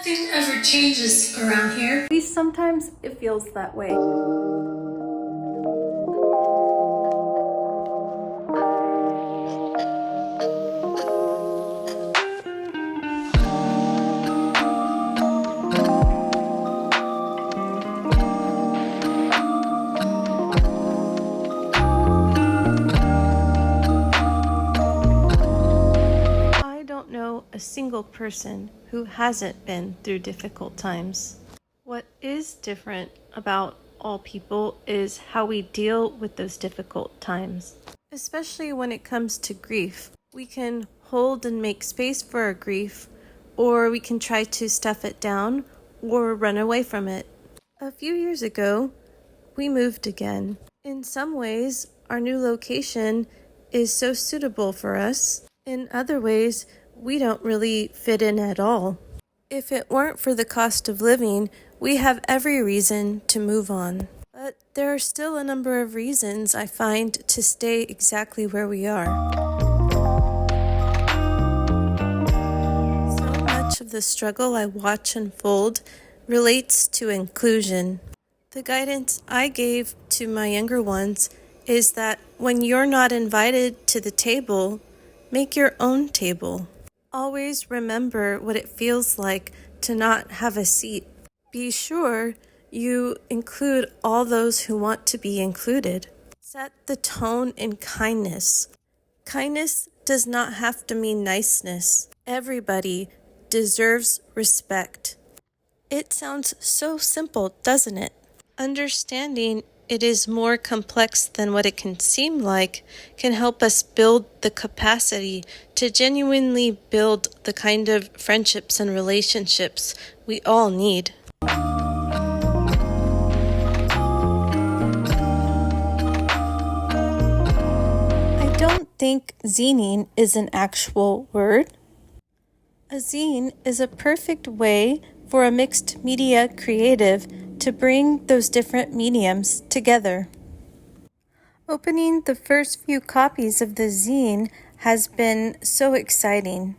Nothing ever changes around here. At least sometimes it feels that way. I don't know a single person who hasn't been through difficult times. What is different about all people is how we deal with those difficult times, especially when it comes to grief. We can hold and make space for our grief, or we can try to stuff it down or run away from it. A few years ago, we moved again. In some ways, our new location is so suitable for us. In other ways, we don't really fit in at all. If it weren't for the cost of living, we have every reason to move on. But there are still a number of reasons I find to stay exactly where we are. So much of the struggle I watch unfold relates to inclusion. The guidance I gave to my younger ones is that when you're not invited to the table, make your own table. Always remember what it feels like to not have a seat. Be sure you include all those who want to be included. Set the tone in kindness. Kindness does not have to mean niceness. Everybody deserves respect. It sounds so simple, doesn't it? Understanding it is more complex than what it can seem like can help us build the capacity to genuinely build the kind of friendships and relationships we all need. I don't think zining is an actual word. A zine is a perfect way for a mixed media creative to bring those different mediums together. Opening the first few copies of the zine has been so exciting.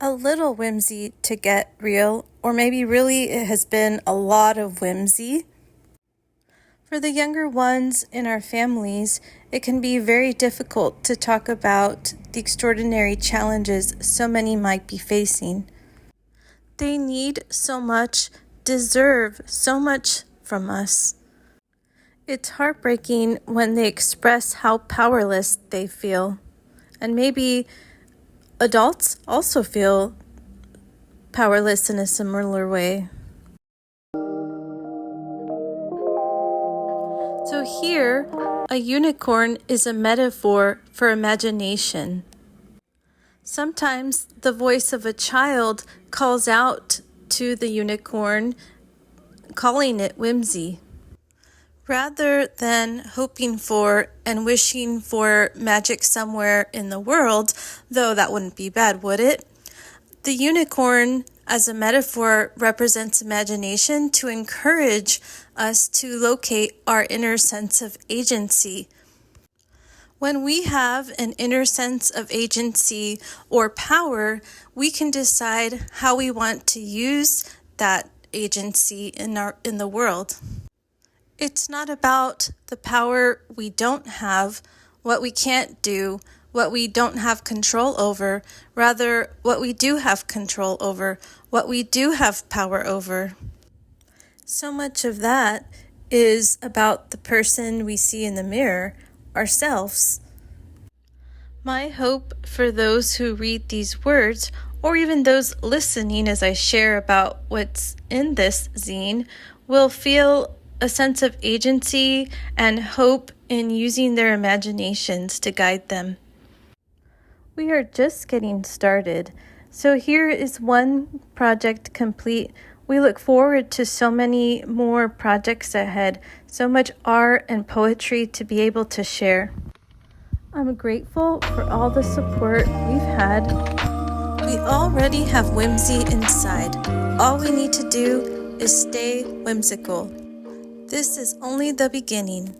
A little whimsy to get real, or maybe really it has been a lot of whimsy. For the younger ones in our families, it can be very difficult to talk about the extraordinary challenges so many might be facing. They need so much, deserve so much from us. It's heartbreaking when they express how powerless they feel. And maybe adults also feel powerless in a similar way. So here, a unicorn is a metaphor for imagination. Sometimes the voice of a child calls out to the unicorn, calling it whimsy. Rather than hoping for and wishing for magic somewhere in the world, though that wouldn't be bad, would it? The unicorn, as a metaphor, represents imagination to encourage us to locate our inner sense of agency. When we have an inner sense of agency or power, we can decide how we want to use that agency in the world. It's not about the power we don't have, what we can't do, what we don't have control over, rather what we do have control over, what we do have power over. So much of that is about the person we see in the mirror, ourselves. My hope for those who read these words, or even those listening as I share about what's in this zine, will feel a sense of agency and hope in using their imaginations to guide them. We are just getting started, so here is one project complete. We look forward to so many more projects ahead, so much art and poetry to be able to share. I'm grateful for all the support we've had. We already have whimsy inside. All we need to do is stay whimsical. This is only the beginning.